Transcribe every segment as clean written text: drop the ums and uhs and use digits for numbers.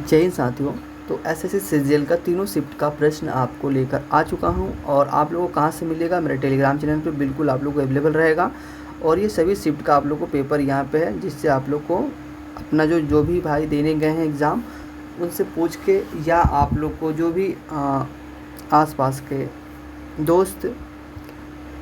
जय हिंद साथियों। तो एसएससी सीजीएल का तीनों शिफ्ट का प्रश्न आपको लेकर आ चुका हूं और आप लोगों को कहां से मिलेगा, मेरे टेलीग्राम चैनल पे बिल्कुल आप लोगों को अवेलेबल रहेगा। और ये सभी शिफ्ट का आप लोगों को पेपर यहां पे है, जिससे आप लोग को अपना जो भी भाई देने गए हैं एग्ज़ाम, उनसे पूछ के या आप लोग को जो भी आसपास के दोस्त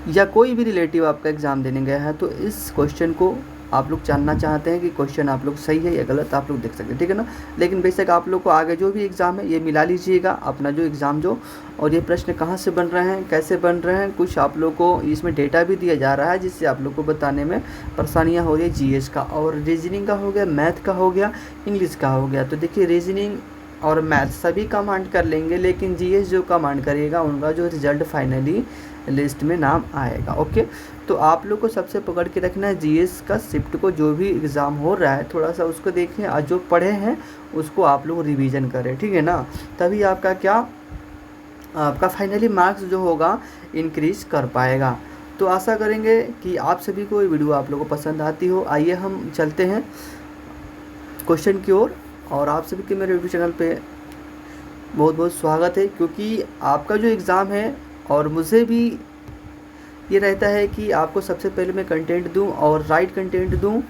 या कोई भी रिलेटिव आपका एग्ज़ाम देने गया है, तो इस क्वेश्चन को आप लोग जानना चाहते हैं कि क्वेश्चन आप लोग सही है या गलत, आप लोग देख सकते हैं, ठीक है ना। लेकिन बेशक आप लोग को आगे जो भी एग्ज़ाम है ये मिला लीजिएगा अपना जो एग्ज़ाम जो, और ये प्रश्न कहाँ से बन रहे हैं, कैसे बन रहे हैं, कुछ आप लोग को इसमें डेटा भी दिया जा रहा है, जिससे आप लोग को बताने में परेशानियाँ हो रही है। जीएस का और रीजनिंग का हो गया, मैथ का हो गया, इंग्लिश का हो गया। तो देखिए रीजनिंग और मैथ सभी कमांड कर लेंगे, लेकिन जीएस जो कमांड करिएगा उनका जो रिजल्ट फाइनली लिस्ट में नाम आएगा। ओके, तो आप लोग को सबसे पकड़ के रखना है जीएस का शिफ्ट को, जो भी एग्ज़ाम हो रहा है थोड़ा सा उसको देखें और जो पढ़े हैं उसको आप लोग रिवीजन करें, ठीक है ना। तभी आपका क्या, आपका फाइनली मार्क्स जो होगा इंक्रीज कर पाएगा। तो आशा करेंगे कि आप सभी को ये वीडियो आप लोगों को पसंद आती हो। आइए हम चलते हैं क्वेश्चन की ओर। और आप सभी के मेरे यूट्यूब चैनल पे बहुत बहुत स्वागत है, क्योंकि आपका जो एग्ज़ाम है और मुझे भी ये रहता है कि आपको सबसे पहले मैं कंटेंट दूं और राइट कंटेंट दूं।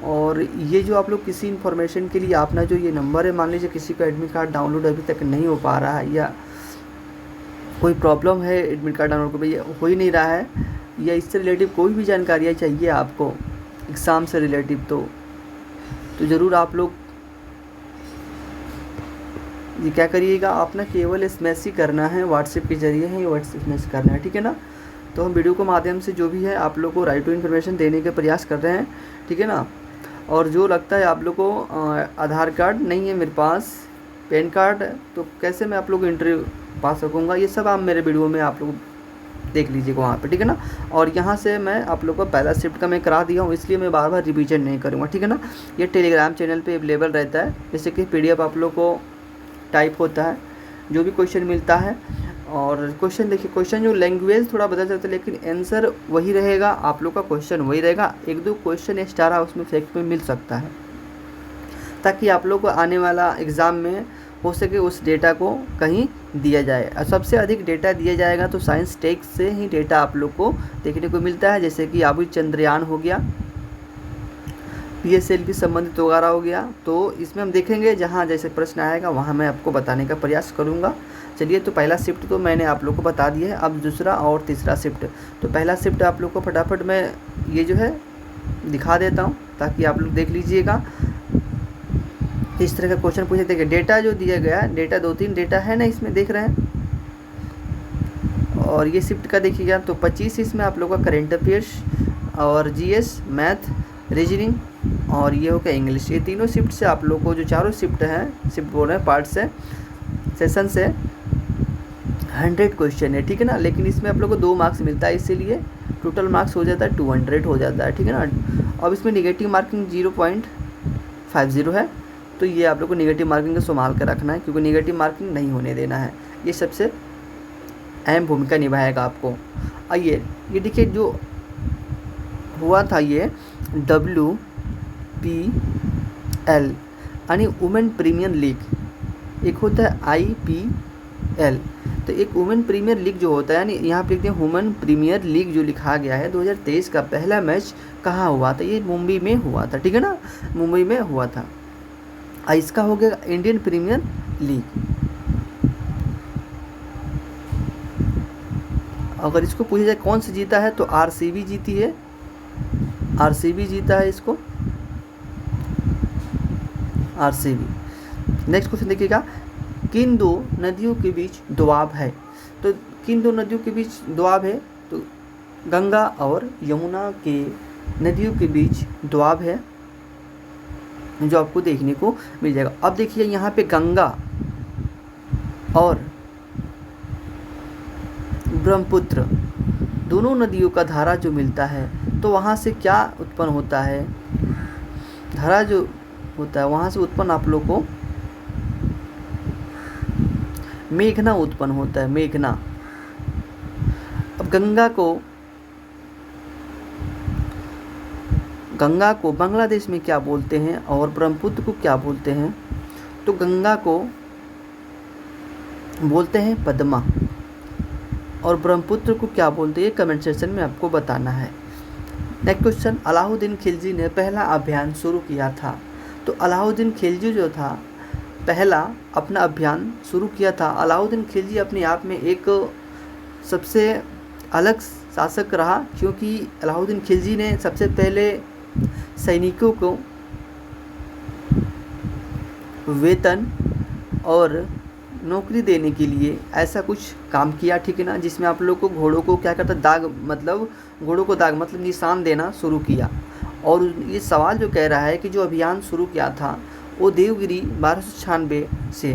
और ये जो आप लोग किसी इन्फॉर्मेशन के लिए अपना जो ये नंबर है, मान लीजिए किसी का एडमिट कार्ड डाउनलोड अभी तक नहीं हो पा रहा है या कोई प्रॉब्लम है एडमिट कार्ड डाउनलोड को भैया हो ही नहीं रहा है, या इससे रिलेटिव कोई भी जानकारियाँ चाहिए आपको एग्ज़ाम से रिलेटिव, तो ज़रूर आप लोग ये क्या करिएगा, आप ना केवल एसएमएस ही करना है, व्हाट्सएप के ज़रिए ही व्हाट्सएप एसएमएस करना है, ठीक है ना। तो हम वीडियो के माध्यम से जो भी है आप लोग को राइट टू इन्फॉर्मेशन देने के प्रयास कर रहे हैं, ठीक है ना। और जो लगता है आप लोग को आधार कार्ड नहीं है मेरे पास, पैन कार्ड, तो कैसे मैं आप लोग को इंटरव्यू पा सकूँगा, ये सब आप मेरे वीडियो में आप लोग देख लीजिएगा वहाँ पे, ठीक है ना। और यहाँ से मैं आप लोग को पहला शिफ्ट का मैं करा दिया हूँ, इसलिए मैं बार बार रिवीजन नहीं करूँगा, ठीक है ना। ये टेलीग्राम चैनल पे अवेलेबल रहता है, जैसे कि PDF आप लोग को टाइप होता है, जो भी क्वेश्चन मिलता है। और क्वेश्चन देखिए, क्वेश्चन जो लैंग्वेज थोड़ा बदल सकता है, लेकिन आंसर वही रहेगा, आप लोग का क्वेश्चन वही रहेगा। एक दो क्वेश्चन एक्स्ट्रा उसमें फैक्ट में मिल सकता है, ताकि आप लोग को आने वाला एग्ज़ाम में हो सके उस डेटा को कहीं दिया जाए। और सबसे अधिक डेटा दिया जाएगा तो साइंस टेक से ही डेटा आप लोग को देखने को मिलता है, जैसे कि अभी चंद्रयान हो गया, PSLV संबंधित वगैरह हो गया। तो इसमें हम देखेंगे, जहाँ जैसे प्रश्न आएगा वहाँ मैं आपको बताने का प्रयास करूँगा। चलिए, तो पहला शिफ्ट तो मैंने आप लोग को बता दिया है, अब दूसरा और तीसरा शिफ्ट। तो पहला शिफ्ट आप लोग को फटाफट मैं ये जो है दिखा देता हूँ, ताकि आप लोग देख लीजिएगा इस तरह का क्वेश्चन पूछे। देखिए डेटा जो दिया गया है, डेटा 2-3 डेटा है ना इसमें, देख रहे हैं। और ये शिफ्ट का देखिएगा तो 25 इसमें आप लोग का करेंट अफेयर्स और GS, मैथ, रीजनिंग और ये हो गया इंग्लिश। ये तीनों शिफ्ट से आप लोग को, जो चारों शिफ्ट हैं, शिफ्ट बोल रहे हैं पार्ट से, सेशन से 100 क्वेश्चन है, ठीक है ना। लेकिन इसमें आप लोग को 2 मार्क्स मिलता है, इसीलिए टोटल मार्क्स हो जाता है 200 हो जाता है, ठीक है ना। अब इसमें निगेटिव मार्किंग 0.50 है, तो ये आप लोग को निगेटिव मार्किंग को संभाल कर रखना है, क्योंकि निगेटिव मार्किंग नहीं होने देना है। ये सबसे अहम भूमिका निभाएगा आपको। आइए, ये देखिए जो हुआ था, ये WPL यानी वुमेन प्रीमियर लीग, एक होता है IPL। तो एक वुमेन प्रीमियर लीग जो होता है, यानी यहाँ पे लिखते हैं वुमेन प्रीमियर लीग जो लिखा गया है, 2023 का पहला मैच कहाँ हुआ था, ये मुंबई में हुआ था, ठीक है ना, मुंबई में हुआ था। इसका हो गया इंडियन प्रीमियर लीग। अगर इसको पूछा जाए कौन सा जीता है, तो RCB जीती है, RCB जीता है इसको, RCB। नेक्स्ट क्वेश्चन देखिएगा, किन दो नदियों के बीच दोआब है। तो किन दो नदियों के बीच दोआब है, तो गंगा और यमुना के नदियों के बीच दोआब है, जो आपको देखने को मिल जाएगा। अब देखिए यहाँ पे गंगा और ब्रह्मपुत्र दोनों नदियों का धारा जो मिलता है, तो वहाँ से क्या उत्पन्न होता है, धारा जो होता है वहाँ से उत्पन्न आप लोग को मेघना उत्पन्न होता है, मेघना। अब गंगा को बांग्लादेश में क्या बोलते हैं और ब्रह्मपुत्र को क्या बोलते हैं, तो गंगा को बोलते हैं पद्मा और ब्रह्मपुत्र को क्या बोलते हैं, ये कमेंट सेक्शन में आपको बताना है। नेक्स्ट क्वेश्चन, अलाउद्दीन खिलजी ने पहला अभियान शुरू किया था। तो अलाउद्दीन खिलजी जो था पहला अपना अभियान शुरू किया था। अलाउद्दीन खिलजी अपने आप में एक सबसे अलग शासक रहा, क्योंकि अलाउद्दीन खिलजी ने सबसे पहले सैनिकों को वेतन और नौकरी देने के लिए ऐसा कुछ काम किया, ठीक है ना, जिसमें आप लोग को घोड़ों को क्या करता, दाग मतलब घोड़ों को दाग मतलब निशान देना शुरू किया। और ये सवाल जो कह रहा है कि जो अभियान शुरू किया था वो देवगिरी 1296 से।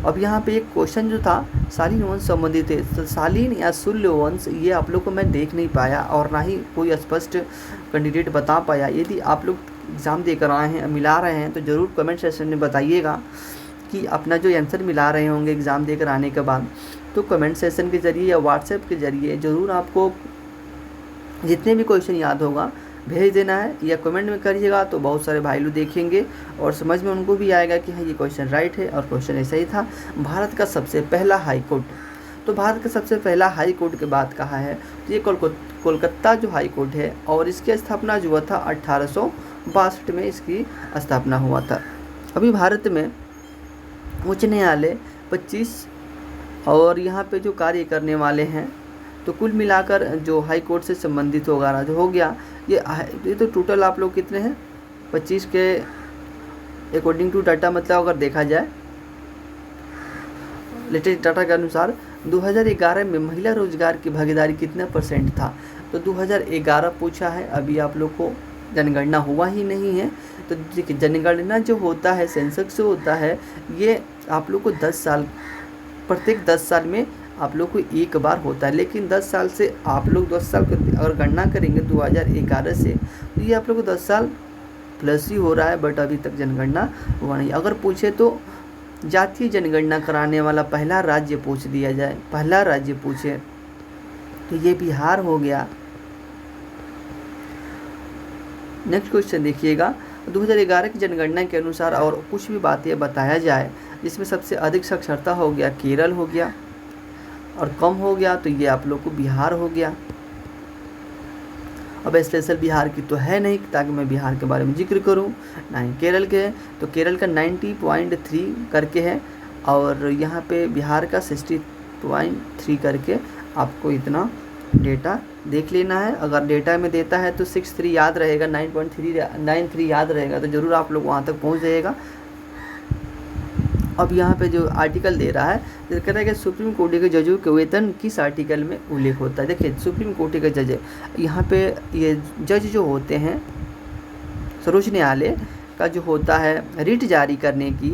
अब यहाँ पे एक क्वेश्चन जो था शालीन वंश संबंधित है, तो शालीन या शूल्य वंश ये आप लोग को मैं देख नहीं पाया और ना ही कोई स्पष्ट कैंडिडेट बता पाया। यदि आप लोग एग्ज़ाम देकर आए हैं, मिला रहे हैं, तो ज़रूर कमेंट सेक्शन में बताइएगा कि अपना जो आंसर मिला रहे होंगे एग्ज़ाम देकर आने के बाद, तो कमेंट सेक्शन के ज़रिए या व्हाट्सएप के ज़रिए ज़रूर आपको जितने भी क्वेश्चन याद होगा भेज देना है या कमेंट में करिएगा। तो बहुत सारे भाई लोग देखेंगे और समझ में उनको भी आएगा कि हाँ ये क्वेश्चन राइट है और क्वेश्चन ऐसा ही था। भारत का सबसे पहला हाई कोर्ट, तो भारत का सबसे पहला हाई कोर्ट की बात कहा है तो ये कोलकाता जो हाई कोर्ट है, और इसकी स्थापना जो हुआ था 1862 में इसकी स्थापना हुआ था। अभी भारत में उच्च न्यायालय 25 और यहाँ पे जो कार्य करने वाले हैं, तो कुल मिलाकर जो हाई कोर्ट से संबंधित होगा जो हो गया ये तो टोटल आप लोग कितने हैं 25 के अकॉर्डिंग टू डाटा, मतलब अगर देखा जाए लेटेस्ट डाटा के अनुसार 2011 में महिला रोजगार की भागीदारी कितना % था। तो 2011 पूछा है, अभी आप लोग को जनगणना हुआ ही नहीं है। तो देखिए जनगणना जो होता है सेंसस जो होता है ये आप लोग को 10 साल प्रत्येक 10 साल में आप लोग को एक बार होता है, लेकिन 10 साल से आप लोग 10 साल अगर गणना करेंगे 2011 से तो ये आप लोग को 10 साल प्लस ही हो रहा है, बट अभी तक जनगणना हुआ नहीं। अगर पूछे तो जातीय जनगणना कराने वाला पहला राज्य पूछ दिया जाए, पहला राज्य पूछे तो ये बिहार हो गया। नेक्स्ट क्वेश्चन देखिएगा, 2011 की जनगणना के अनुसार और कुछ भी बातें बताया जाए जिसमें सबसे अधिक साक्षरता हो गया केरल हो गया और कम हो गया तो ये आप लोग को बिहार हो गया। अब स्पेशल बिहार की तो है नहीं ताकि मैं बिहार के बारे में जिक्र करूं, नहीं केरल के है तो केरल का 90.3 करके है और यहाँ पे बिहार का 60.3 करके आपको इतना डेटा देख लेना है। अगर डेटा में देता है तो 63 याद रहेगा, 9.393 याद रहेगा तो ज़रूर आप लोग वहाँ तक पहुँच जाइएगा। अब यहाँ पे जो आर्टिकल दे रहा है तो कह रहा है कि सुप्रीम कोर्ट के जजों के वेतन किस आर्टिकल में उल्लेख होता है। देखिए सुप्रीम कोर्ट के जज, यहाँ पे ये जज जो होते हैं सर्वोच्च न्यायालय का जो होता है रिट जारी करने की,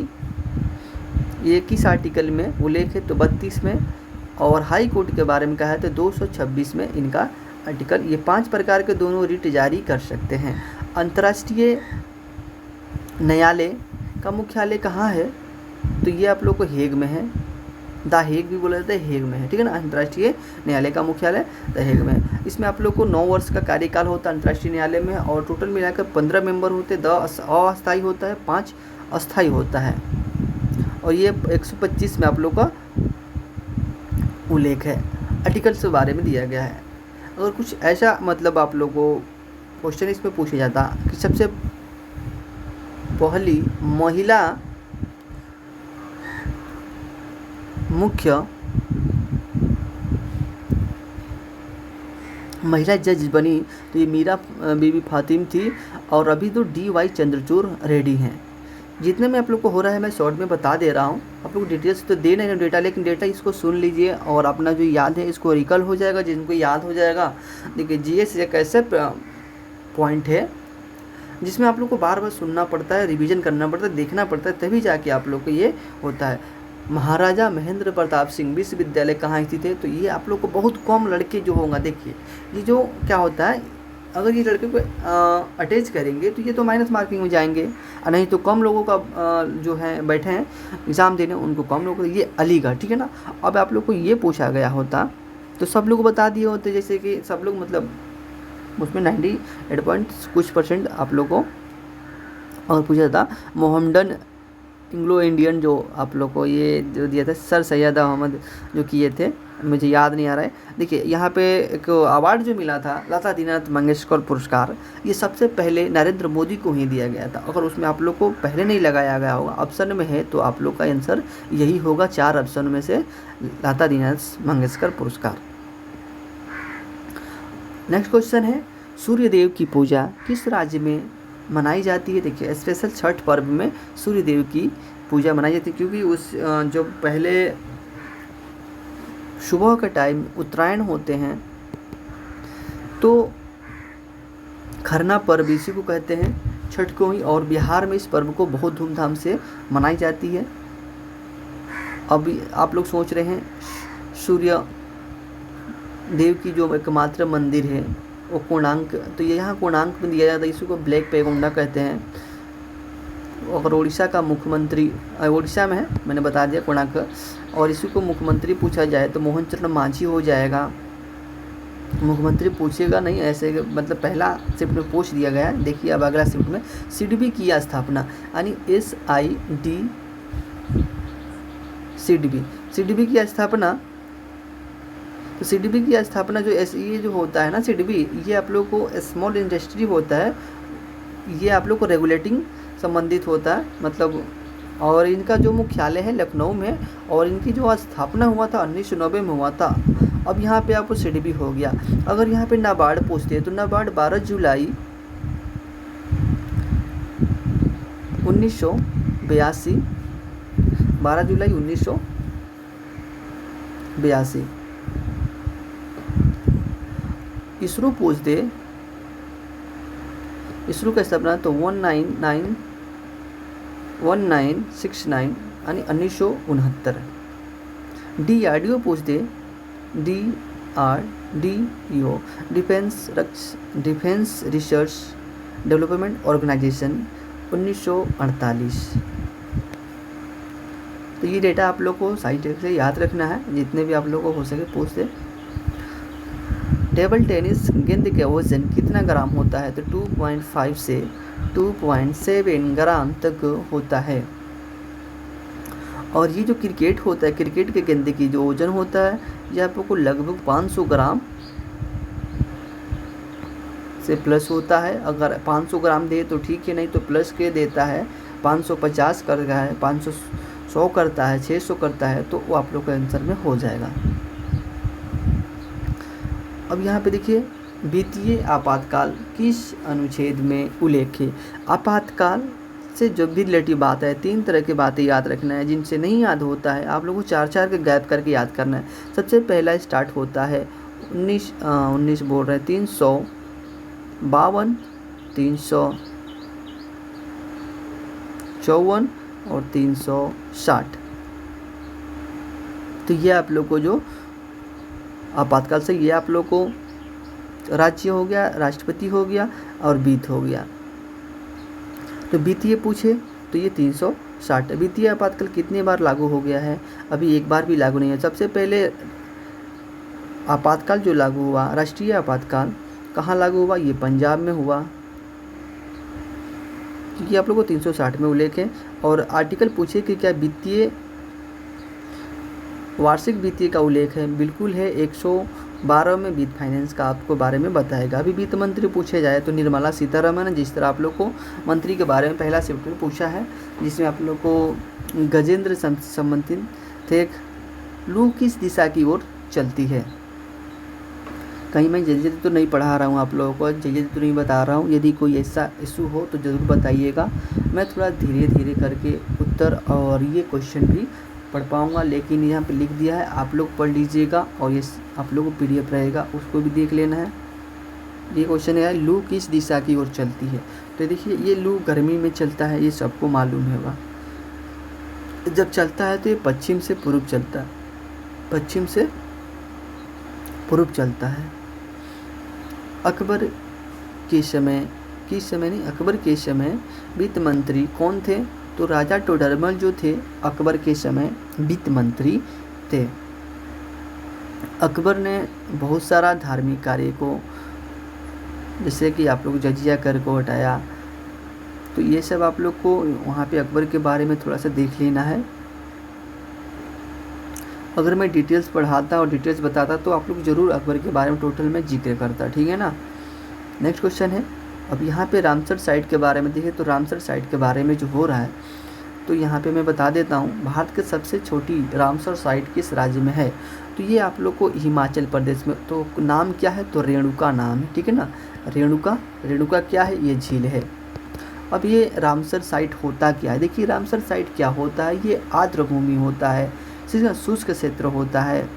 ये किस आर्टिकल में उल्लेख है तो 32 में, और हाई कोर्ट के बारे में कहा है तो 226 में इनका आर्टिकल। ये 5 प्रकार के दोनों रिट जारी कर सकते हैं। अंतर्राष्ट्रीय न्यायालय का मुख्यालय कहाँ है तो ये आप लोग को हेग में है, द हेग भी बोला जाता है, हेग में है, ठीक है ना। अंतर्राष्ट्रीय न्यायालय का मुख्यालय द हेग में है। इसमें आप लोग को 9 वर्ष का कार्यकाल होता है अंतर्राष्ट्रीय न्यायालय में, और टोटल मिलाकर 15 मेंबर होते हैं। 10 अस्थायी होता है, 5 अस्थायी होता है, और ये 125 में आप लोग का उल्लेख है। आर्टिकल्स के बारे में दिया गया है। अगर कुछ ऐसा मतलब आप लोग को क्वेश्चन इसमें पूछा जाता कि सबसे पहली महिला मुख्य महिला जज बनी तो ये मीरा बीबी फातिम थी, और अभी तो DY चंद्रचूड़ रेड्डी हैं। जितने में आप लोग को हो रहा है मैं शॉर्ट में बता दे रहा हूँ, आप लोग डिटेल्स तो दे नहीं डेटा, लेकिन डेटा इसको सुन लीजिए और अपना जो याद है इसको रिकल हो जाएगा। जिनको याद हो जाएगा, देखिए GS एक ऐसे पॉइंट है जिसमें आप लोग को बार बार सुनना पड़ता है, रिवीजन करना पड़ता है, देखना पड़ता है, तभी जाके आप लोग को ये होता है। महाराजा महेंद्र प्रताप सिंह विश्वविद्यालय कहाँ स्थित है तो ये आप लोग को बहुत कम लड़के जो होगा, देखिए ये जो क्या होता है अगर ये लड़के को अटैच करेंगे तो ये तो माइनस मार्किंग में जाएंगे, और नहीं तो कम लोगों का जो है बैठे हैं एग्ज़ाम देने उनको कम लोगों, ये अलीगढ़, ठीक है ना। अब आप लोग को ये पूछा गया होता तो सब लोग बता दिए होते, जैसे कि सब लोग मतलब उसमें 98 कुछ % आप लोग को और पूछा था मोहम्मडन एंग्लो इंडियन जो आप लोग को ये जो दिया था सर सैयद अहमद जो किए थे, मुझे याद नहीं आ रहा है। देखिए यहाँ पे एक अवार्ड जो मिला था लता दीननाथ मंगेशकर पुरस्कार, ये सबसे पहले नरेंद्र मोदी को ही दिया गया था। अगर उसमें आप लोग को पहले नहीं लगाया गया होगा, ऑप्शन में है, तो आप लोग का आंसर यही होगा, 4 ऑप्शन में से लता दीननाथ मंगेशकर पुरस्कार। नेक्स्ट क्वेश्चन है, सूर्य देव की पूजा किस राज्य में मनाई जाती है? देखिए स्पेशल छठ पर्व में सूर्य देव की पूजा मनाई जाती है, क्योंकि उस जो पहले सुबह का टाइम उत्तरायण होते हैं तो खरना पर्व इसी को कहते हैं, छठ को ही, और बिहार में इस पर्व को बहुत धूमधाम से मनाई जाती है। अभी आप लोग सोच रहे हैं सूर्य देव की जो एकमात्र मंदिर है वो कोणार्क, तो ये यहाँ कोणार्क में दिया जाता है, इसी को ब्लैक पेगोंडा कहते हैं। अगर उड़ीसा का मुख्यमंत्री, उड़ीसा में है मैंने बता दिया कोणार्क, और इसी को मुख्यमंत्री पूछा जाए तो मोहन चरण मांझी हो जाएगा। मुख्यमंत्री पूछेगा नहीं, ऐसे मतलब पहला शिफ्ट में पूछ दिया गया है। देखिए अब अगला शिफ्ट में सिडबी की स्थापना, यानी सिडबी की स्थापना। तो सीडीबी की स्थापना जो ये जो होता है ना सीडीबी, ये आप लोग को स्मॉल इंडस्ट्री होता है, ये आप लोग को रेगुलेटिंग संबंधित होता है मतलब, और इनका जो मुख्यालय है लखनऊ में, और इनकी जो स्थापना हुआ था 1990 में हुआ था। अब यहाँ पे आपको सीडीबी हो गया। अगर यहाँ पे नाबार्ड पूछते हैं तो नाबार्ड 12 जुलाई 1982, 12 जुलाई 1982। इसरो पूछ दे, इसरो का स्थापना तो 1969 यानी 1969। डीआरडीओ पूछ दे, DRDO defence research development organisation 1948। तो ये डेटा आप लोग को सही से याद रखना है, जितने भी आप लोग को हो सके पूछ दे। टेबल टेनिस गेंद का वजन कितना ग्राम होता है? तो 2.5 से 2.7 ग्राम तक होता है। और ये जो क्रिकेट होता है, क्रिकेट के गेंद की जो वजन होता है ये आपको लगभग 500 ग्राम से प्लस होता है। अगर 500 ग्राम दे तो ठीक है, नहीं तो प्लस के देता है, 550 कर रहा है, 500 करता है, 600 करता है, तो वो आप लोग का आंसर में हो जाएगा। अब यहाँ पे देखिए, वित्तीय आपातकाल किस अनुच्छेद में उल्लेख है? आपातकाल से जो भी रिलेटिव बात है, 3 तरह की बातें याद रखना है, जिनसे नहीं याद होता है आप लोगों को 4-4 के गैप करके याद करना है। सबसे पहला स्टार्ट होता है 19 बोल रहे हैं 352, 354 और 360। तो ये आप लोग को जो आपातकाल से, ये आप लोग को राज्य हो गया, राष्ट्रपति हो गया और वित्त हो गया। तो वित्तीय पूछे तो ये 360। वित्तीय आपातकाल कितनी बार लागू हो गया है? अभी एक बार भी लागू नहीं है। सबसे पहले आपातकाल जो लागू हुआ, राष्ट्रीय आपातकाल, कहाँ लागू हुआ? ये पंजाब में हुआ, क्योंकि आप लोग को 360 में उल्लेख है। और आर्टिकल पूछे कि क्या वित्तीय वार्षिक वित्तीय का उल्लेख है? बिल्कुल है, 112 में वित्त फाइनेंस का आपको बारे में बताएगा। अभी वित्त मंत्री पूछे जाए तो निर्मला सीतारमण, जिस तरह आप लोग को मंत्री के बारे में पहला शिफ्ट में पूछा है, जिसमें आप लोग को गजेंद्र संबंधित थे। लू किस दिशा की ओर चलती है? कहीं मैं जल्दी तो नहीं पढ़ा रहा हूँ आप लोगों को, जल्दी तो नहीं बता रहा हूँ। यदि कोई ऐसा इशू हो तो ज़रूर बताइएगा, मैं थोड़ा धीरे धीरे करके उत्तर और ये क्वेश्चन भी पढ़ पाऊँगा। लेकिन यहाँ पे लिख दिया है, आप लोग पढ़ लीजिएगा, और ये आप लोगों को PDF रहेगा, उसको भी देख लेना है। ये क्वेश्चन है, लू किस दिशा की ओर चलती है? तो देखिए, ये लू गर्मी में चलता है, ये सबको मालूम होगा। जब चलता है तो ये पश्चिम से पूर्व चलता है, पश्चिम से पूर्व चलता है। अकबर के समय, अकबर के समय वित्त मंत्री कौन थे? तो राजा टोडरमल जो थे अकबर के समय वित्त मंत्री थे। अकबर ने बहुत सारा धार्मिक कार्य को, जैसे कि आप लोग जजिया कर को हटाया, तो ये सब आप लोग को वहाँ पे अकबर के बारे में थोड़ा सा देख लेना है। अगर मैं डिटेल्स पढ़ाता और डिटेल्स बताता तो आप लोग ज़रूर अकबर के बारे में टोटल में जिक्र करता, ठीक है ना। नेक्स्ट क्वेश्चन है, अब यहाँ पे रामसर साइट के बारे में देखें तो रामसर साइट के बारे में जो हो रहा है तो यहाँ पे मैं बता देता हूँ, भारत की सबसे छोटी रामसर साइट किस राज्य में है, तो ये आप लोग को हिमाचल प्रदेश में। तो नाम क्या है, तो रेणुका नाम है, ठीक है ना। रेणुका क्या है, ये झील है। अब ये रामसर साइट होता क्या है, देखिए रामसर साइट क्या होता है, ये आर्द्र भूमि होता है, शुष्क क्षेत्र होता है।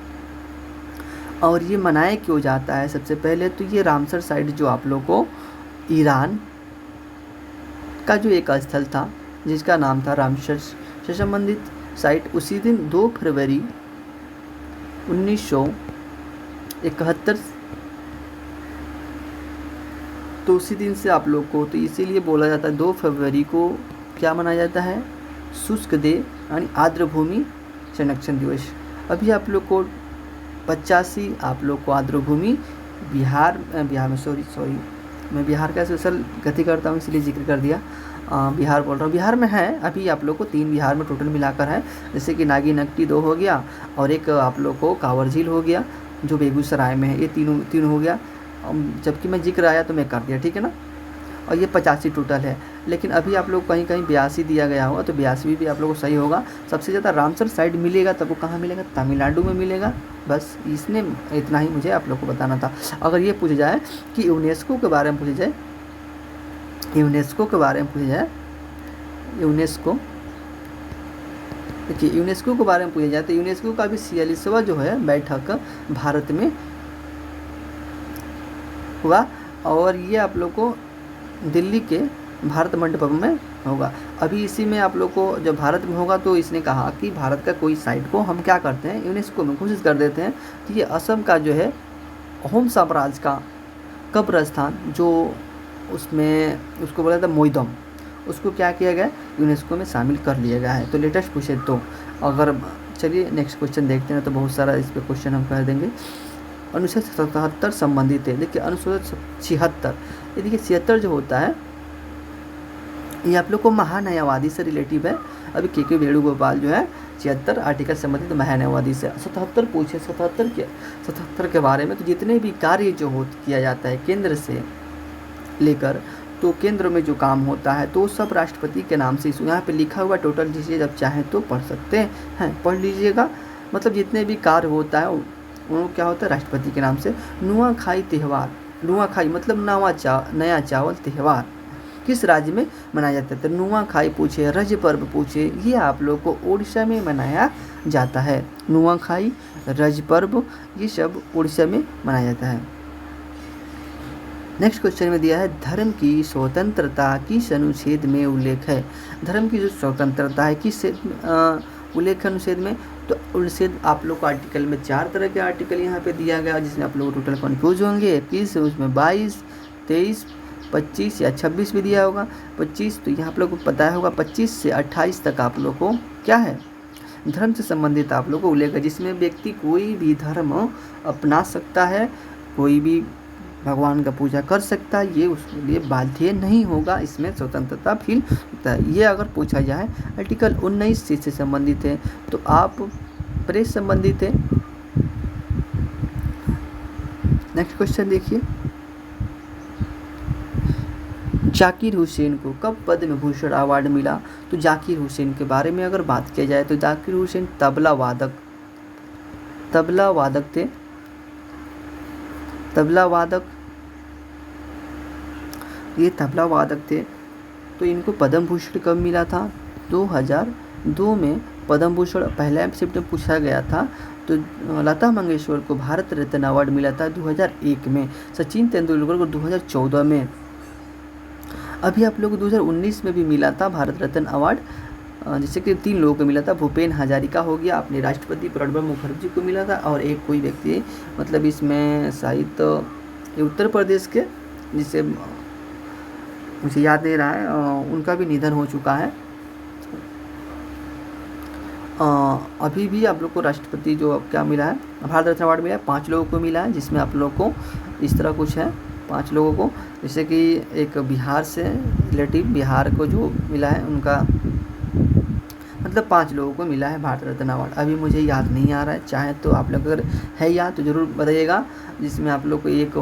और ये मनाया क्यों जाता है, सबसे पहले तो ये रामसर साइट जो आप लोग को ईरान का जो एक स्थल था जिसका नाम था रामसर से संबंधित साइट, उसी दिन 2 फरवरी 1971, तो उसी दिन से आप लोग को, तो इसीलिए बोला जाता है 2 फरवरी को क्या मनाया जाता है, शुष्क दे यानी आर्द्र भूमि संरक्षण दिवस। अभी आप लोग को 85 आप लोग को आर्द्र भूमि बिहार में सॉरी मैं बिहार का स्पेशल गति करता हूँ इसलिए जिक्र कर दिया, बिहार बोल रहा हूँ, बिहार में है। अभी आप लोग को 3 बिहार में टोटल मिलाकर है, जैसे कि नागी नकटी 2 हो गया और एक आप लोग को कांवर झील हो गया जो बेगूसराय में है, ये तीनों हो गया। जबकि मैं जिक्र आया तो मैं कर दिया, ठीक है ना। और ये 85 टोटल है, लेकिन अभी आप लोग कहीं 82 दिया गया होगा, तो 82 भी आप लोग को सही होगा। सबसे ज़्यादा रामसर साइट मिलेगा तब वो कहाँ मिलेगा, तमिलनाडु में मिलेगा। बस इसने इतना ही मुझे आप लोग को बताना था। अगर ये पूछा जाए कि यूनेस्को के बारे में पूछा जाए, देखिए यूनेस्को के बारे में पूछा जाए तो यूनेस्को का भी 46वां जो है बैठक भारत में हुआ, और ये आप लोग को दिल्ली के भारत मंडपम में होगा। अभी इसी में आप लोग को जब भारत में होगा तो इसने कहा कि भारत का कोई साइट को हम क्या करते हैं, यूनेस्को में कोशिश कर देते हैं। तो ये असम का जो है अहोम साम्राज्य का कब्रस्तान जो उसमें उसको बोला था मोइदम, उसको क्या किया गया, यूनेस्को में शामिल कर लिया गया है। तो लेटेस्ट पूछे तो अगर चलिए नेक्स्ट क्वेश्चन देखते हैं, तो बहुत सारा इस पर क्वेश्चन हम कर देंगे। अनुच्छेद 77 संबंधित है, देखिए अनुच्छेद 76, ये देखिए 76 जो होता है ये आप लोग को महान्यायवादी से रिलेटिव है। अभी के वेणुगोपाल जो है 76 आर्टिकल संबंधित महान्यायवादी से। 77 पूछे 77 के बारे में, तो जितने भी कार्य जो किया जाता है केंद्र से लेकर, तो केंद्र में जो काम होता है तो सब राष्ट्रपति के नाम से, यहाँ पे लिखा हुआ टोटल, जिसे जब चाहें तो पढ़ सकते हैं, पढ़ लीजिएगा। मतलब जितने भी कार्य होता है वो क्या होता है, राष्ट्रपति के नाम से। नुआखाई त्यौहार, नुआखाई मतलब नया चावल त्यौहार किस राज्य में मनाया जाता है, तो नुआखाई पूछे, रज पर्व पूछे, ये आप लोग को उड़ीसा में मनाया जाता है। नुआखाई, रज पर्व, ये सब उड़ीसा में मनाया जाता है। नेक्स्ट क्वेश्चन में दिया है, धर्म की स्वतंत्रता किस अनुच्छेद में उल्लेख है। धर्म की जो स्वतंत्रता है किस उल्लेख अनुच्छेद में, तो अनुच्छेद आप लोग को आर्टिकल में 4 तरह के आर्टिकल यहाँ पे दिया गया, जिसमें आप लोग टोटल कन्फ्यूज होंगे। 21 उसमें 22, 23, 25 या 26 भी दिया होगा। 25 तो यहाँ आप लोग को पता होगा, 25 से 28 तक आप लोग को क्या है, धर्म से संबंधित आप लोग को उल्लेख है, जिसमें व्यक्ति कोई भी धर्म अपना सकता है, कोई भी भगवान का पूजा कर सकता है, ये उसके लिए बाध्य नहीं होगा, इसमें स्वतंत्रता फील होता है। ये अगर पूछा जाए आर्टिकल 19 से संबंधित है, तो आप प्रेस संबंधित है। नेक्स्ट क्वेश्चन देखिए, जाकिर हुसैन को कब पद्म भूषण अवार्ड मिला, तो जाकिर हुसैन के बारे में अगर बात किया जाए तो जाकिर हुसैन तबला वादक थे, ये तबला वादक थे। तो इनको पद्म भूषण कब मिला था, 2002 में पद्म भूषण पहला शिफ्ट में पूछा गया था। तो लता मंगेशकर को भारत रत्न अवार्ड मिला था 2001 में, सचिन तेंदुलकर को 2014 में। अभी आप लोग को 2019 में भी मिला था भारत रत्न अवार्ड, जैसे कि 3 लोगों को मिला था। भूपेन हजारिका हो गया, अपने राष्ट्रपति प्रणब मुखर्जी को मिला था, और एक कोई व्यक्ति, मतलब इसमें शायद उत्तर प्रदेश के, जिसे मुझे याद नहीं रहा है, उनका भी निधन हो चुका है। अभी भी आप लोग को राष्ट्रपति जो क्या मिला है, भारत रत्न अवार्ड मिला है, 5 लोगों को मिला है, जिसमें आप लोग को इस तरह कुछ है, 5 लोगों को। जैसे कि एक बिहार से रिलेटिव, बिहार को जो मिला है उनका मतलब 5 लोगों को मिला है भारत रत्न अवार्ड। अभी मुझे याद नहीं आ रहा है, चाहे तो आप लोग अगर है याद तो ज़रूर बताइएगा। जिसमें आप लोग को एक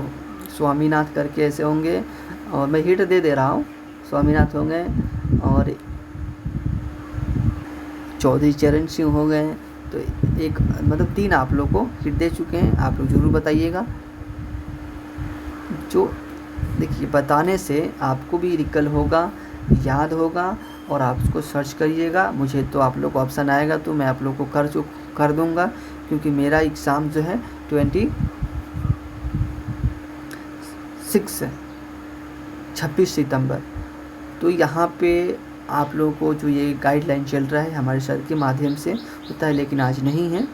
स्वामीनाथ करके ऐसे होंगे, और मैं हिंट दे रहा हूँ, स्वामीनाथ होंगे और चौधरी चरण सिंह हो गए। तो एक मतलब 3 आप लोग को हिट दे चुके हैं, आप लोग ज़रूर बताइएगा। जो देखिए बताने से आपको भी रिकल होगा, याद होगा, और आप उसको सर्च करिएगा। मुझे तो आप लोग को ऑप्शन आएगा तो मैं आप लोग को कर दूंगा, क्योंकि मेरा एग्ज़ाम जो है 26 सितंबर। तो यहाँ पे आप लोगों को जो ये गाइडलाइन चल रहा है हमारे सर के माध्यम से होता है, लेकिन आज नहीं है।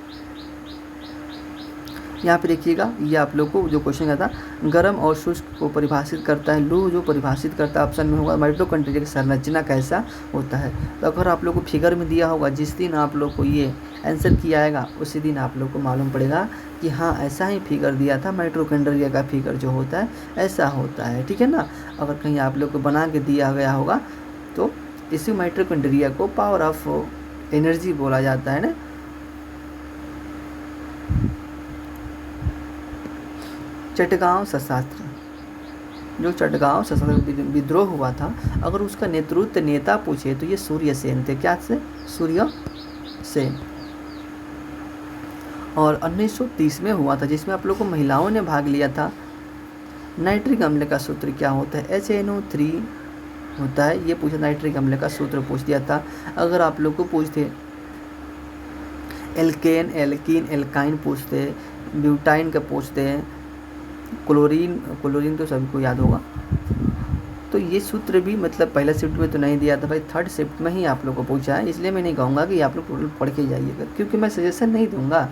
यहाँ पे देखिएगा, ये आप लोग को जो क्वेश्चन का था, गर्म और शुष्क को परिभाषित करता है। लू जो परिभाषित करता है ऑप्शन में होगा माइटोकॉन्ड्रिया की संरचना कैसा होता है। तो अगर आप लोग को फिगर में दिया होगा, जिस दिन आप लोग को ये आंसर किया आएगा उसी दिन आप लोग को मालूम पड़ेगा कि हाँ ऐसा ही फिगर दिया था, माइटोकॉन्ड्रिया का फिगर जो होता है ऐसा होता है, ठीक है ना। अगर कहीं आप लोग को बना के दिया गया होगा तो इसी माइटोकॉन्ड्रिया को पावर ऑफ एनर्जी बोला जाता है ना। चटगांव सशस्त्र, जो चटगांव सशस्त्र विद्रोह हुआ था, अगर उसका नेतृत्व नेता पूछे तो ये सूर्यसेन थे। क्या से? सूर्यसेन। और 1930 में हुआ था, जिसमें आप लोग को महिलाओं ने भाग लिया था। नाइट्रिक अम्ल का सूत्र क्या होता है? HNO3 होता है। ये पूछा, नाइट्रिक अम्ल का सूत्र पूछ दिया था। अगर आप लोग को पूछते एल्केन, एल्कीन, एल्काइन पूछते, ब्यूटाइन का पूछते, क्लोरीन तो सभी को याद होगा। तो ये सूत्र भी मतलब पहला शिफ्ट में तो नहीं दिया था भाई, थर्ड शिफ्ट में ही आप लोग को पूछा है। इसलिए मैं नहीं कहूँगा कि आप लोग टोटल पढ़ के जाइएगा, क्योंकि मैं सजेशन नहीं दूंगा।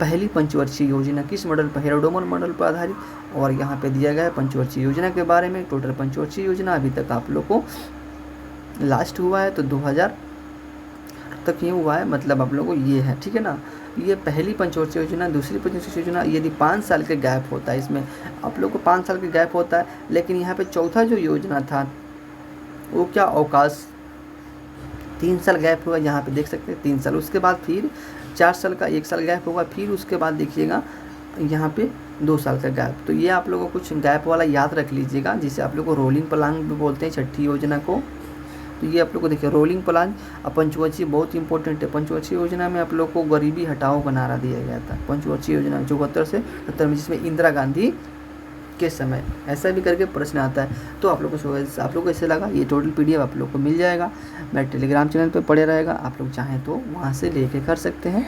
पहली पंचवर्षीय योजना किस मॉडल पर? हेरोडोमन मॉडल पर आधारित। और यहाँ पे दिया गया है पंचवर्षीय योजना के बारे में। टोटल पंचवर्षीय योजना अभी तक आप लोग को लास्ट हुआ है तो 2000 तक ही हुआ है, मतलब आप लोग को ये है, ठीक है ना। ये पहली पंचवर्षीय योजना। दूसरी पंचवर्षीय योजना यदि 5 साल के गैप होता है, इसमें आप लोग को 5 साल के गैप होता है। लेकिन यहाँ पे चौथा जो योजना था वो क्या, अवकाश, 3 साल गैप होगा, यहाँ पे देख सकते हैं 3 साल। उसके बाद फिर 4 साल का 1 साल गैप होगा, फिर उसके बाद देखिएगा यहाँ पे 2 साल का गैप। तो ये आप लोगों को कुछ गैप वाला याद रख लीजिएगा, जिसे आप लोग को रोलिंग प्लान भी बोलते हैं, छठी योजना को। तो ये आप लोग को देखिए रोलिंग प्लान। पंचवर्षीय बहुत इंपॉर्टेंट है। पंचवर्षीय योजना में आप लोग को गरीबी हटाओ का नारा दिया गया था। पंचवर्षीय योजना 74 से 70 में, जिसमें इंदिरा गांधी के समय ऐसा भी करके प्रश्न आता है। तो आप लोग को ऐसे लगा, ये टोटल PDF आप लोग को मिल जाएगा। मैं टेलीग्राम चैनल पे पड़े रहेगा, आप लोग चाहें तो वहाँ से लेके कर सकते हैं।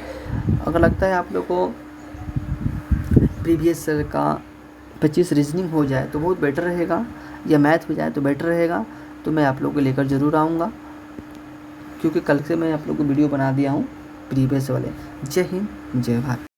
अगर लगता है आप लोग को प्रीवियस का 25 रीजनिंग हो जाए तो बहुत बेटर रहेगा, या मैथ हो जाए तो बेटर रहेगा, तो मैं आप लोग को लेकर ज़रूर आऊँगा, क्योंकि कल से मैं आप लोग को वीडियो बना दिया हूँ प्रीवियस वाले। जय हिंद, जय भारत।